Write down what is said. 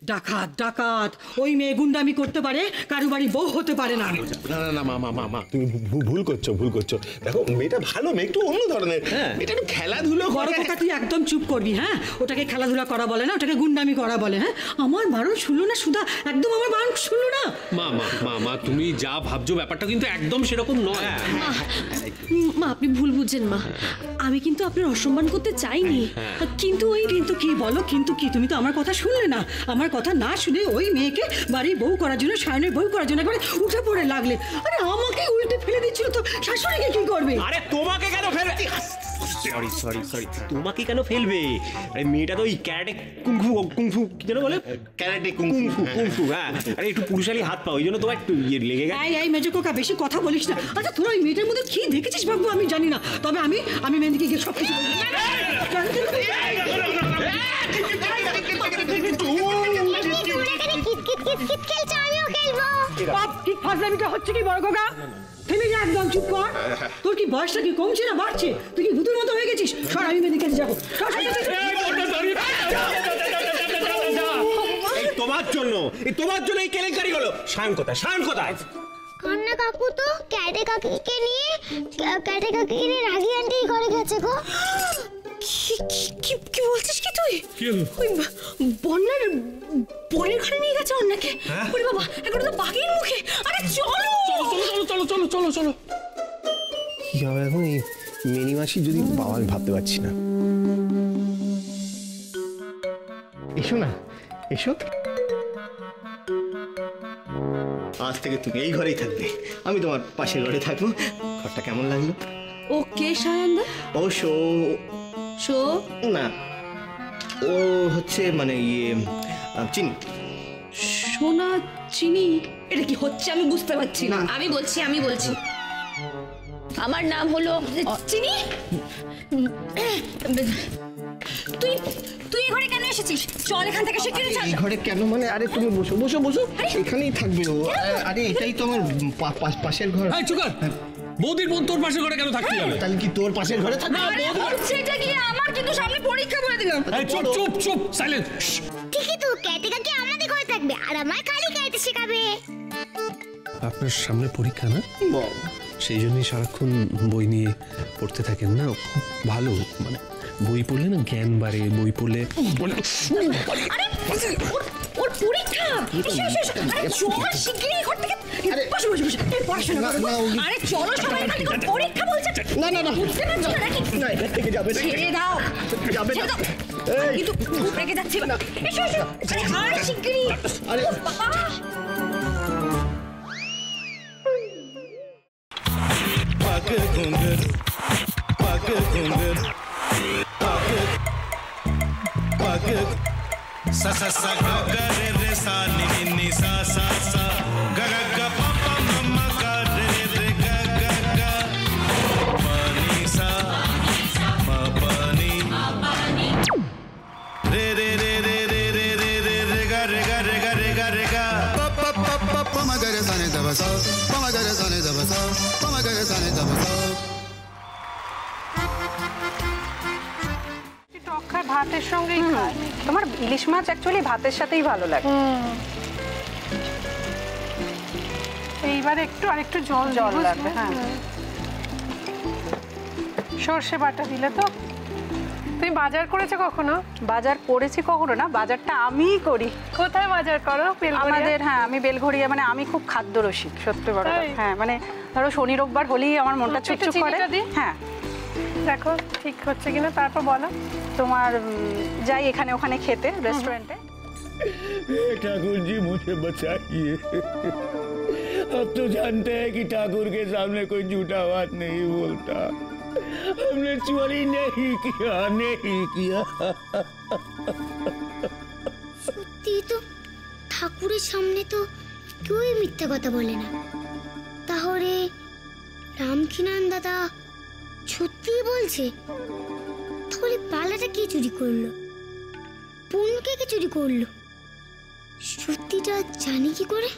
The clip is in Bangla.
ডাকাত ডাকাত, ওই মেয়ে গুন্ডামি করতে পারে, কারো বাড়ি বউ হতে পারে না। না না না মা তুমি ভুল করছো। দেখো মেয়েটা ভালো মেয়ে, একটু অন্য ধরনের, এটা একটু খেলাধুলো বড় কথা, তুই একদম চুপ করবি। হ্যাঁ, ওটাকে খেলাধুলা করা বলে না, ওটাকে গুন্ডামি করা বলে। হ্যাঁ, আমার বারণ শুনলো না সুধা, একদম আমার বারণ শুনলো না। মা তুমি যা ভাবছো ব্যাপারটা কিন্তু একদম সেরকম নয়। মা আপনি ভুল বুঝছেন মা, আমি কিন্তু আপনার অসম্মান করতে চাইনি, কিন্তু ওই কিন্তু কি বলো, কিন্তু কি? তুমি তো আমার কথা শুনলে না। আমার কথা না শুনে ওই মেয়েকে বাড়ির বউ করার জন্য, সায়নের বউ করার জন্য একবারে উঠে পড়ে লাগলে। আরে আমাকে উল্টে ফেলে দিচ্ছিল, তো শাশুড়িকে কি করবে? আরে তোমাকে কেন ফেলবে? সরি তোমাকে কেন ফেলবে? আরে মেয়েটা তো ওই ক্যারাটে কুংফু কি যেন বলে, ক্যারাটে কুংফু। হ্যাঁ, আরে একটু পুরুষালি হাত পাও, ওই জন্য তোমার একটু লেগে গেছে। এই মেজো কোকা, বেশি কথা বলিস না। আচ্ছা তোরা ওই মেয়েটার মধ্যে কি দেখেছিস বাবু আমি জানি না, তবে আমি মেয়েদিকে গিয়ে সব কিছু হচ্ছে কি বড় কোকা? থেমে যা, একদম চুপ কর। তোর কি বয়সটা কি কমছে না বাড়ছে? তুই কি ভূতের মতো হয়ে গেছিস? সর, আমি মেয়েদিকে যাবো। তোমার জন্য এই কেলেঙ্কারি হলো। সায়ন কোথায়? কান্না কাকু তো ক্যাটে কাকিকে নিয়ে রাগি আন্টি ঘরে গেছে গো। কি বলছিস কি তুই? ওই বন্যার বোনের ঘরে নিয়ে গেছে অন্যকে? ওরে বাবা, এখন তো বাঘের মুখে। আরে চলো। কি হবে এখন এই মিনি মাসি যদি বাবা, আমি ভাবতে পারছি না। এসো না, এসো। আজ থেকে তুমি এই ঘরেই থাকবে, আমি তোমার পাশের ঘরে থাকবো। ঘরটা কেমন লাগলো? ও কে সায়নদা? ও শো না, ও হচ্ছে মানে চিনি। সোনা চিনি? এটা কি হচ্ছে আমি বুঝতে পারছি না। আমি বলছি আমার নাম হলো চিনি। তুই এই ঘরে কেন এসেছিস? চল এখান থেকে শিগগিরই চল। এই ঘরে কেন মানে? আরে তুমি বসো, এখানেই থাকবে ও। আরে এটাই তো আমার পাশের ঘর। বৌদির বোন তোর পাশের ঘরে কেন থাকতে যাবে? তাহলে কি তোর পাশের ঘরে থাকবে? সেটা কি? আমার কিন্তু সামনে পরীক্ষা বলে দিলাম। চুপ সাইলেন্ট। ঠিকই তো, ক্যাটে কাকি আমাদের ঘরে থাকবে আর আমায় খালি ক্যাটে শেখাবে। আপনার সামনে পরীক্ষা না, সেই জন্যই সারাক্ষণ বই নিয়ে পড়তে থাকেন না? খুব ভালো, মানে বই পড়লে না জ্ঞান বাড়ে, বই পড়লে। ওর পরীক্ষা। আরে চল শিগগিরই ঘর থেকে। বসো পড়াশোনা করো। আরে চলো সবাই, পরীক্ষা বলছে। না বুঝতে পারছো না নাকি? না, এখান থেকে যাবে। ছেড়ে দাও, যাবে না কিন্তু খুব রেগে যাচ্ছে। এসো আরে শিগগিরই। আরে বাবা, sa sa sa ga ga re re sa ni ni ni sa sa sa ga ga ga pa pa ma ma ga re re ga ga ga pa ni sa ma pa ni re re re re re re re re re ga re ga re ga re ga re ga pa pa pa pa pa ma ga re sa ni da ba sa pa ma ga re sa ni da ba sa pa ma ga re sa ni da ba sa। ভাতের সঙ্গেই খায়। তোমার ইলিশ মাছ অ্যাকচুয়ালি ভাতের সাথেই ভালো লাগে। এইবার আরেকটু জল লাগবে। হ্যাঁ, সর্ষে বাটা দিলে তো। তুমি বাজার করেছো কখনো? বাজার করেছি কখনো না, বাজারটা আমিই করি। কোথায় বাজার করো? আমাদের, হ্যাঁ আমি বেলঘড়িয়া, মানে আমি খুব খাদ্য রসিক, সত্যি বড়। হ্যাঁ মানে ধরো শনি রোববার হলেই আমার মনটা চুপচুপ করে। হ্যাঁ, দেখো ঠিক হচ্ছে কিনা, তারপর বলো। তোমার যাই এখানে ওখানে খেতে, रेस्टोरेंटे। ठाकुर जी मुझे बचाइए, अब तो जानते हैं कि ठाकुर के सामने कोई झूठा बात नहीं बोलता। हमने चोरी नहीं किया। সত্যি তো, ঠাকুরের সামনে তো কেউই মিথ্যা কথা বলে না। তাহলে রামকিনান দাদা সত্যি বলছে? তাহলে পালাটা কে চুরি করলো? বোনকে কে চুরি করলো? সত্যিটা জানি কি করে?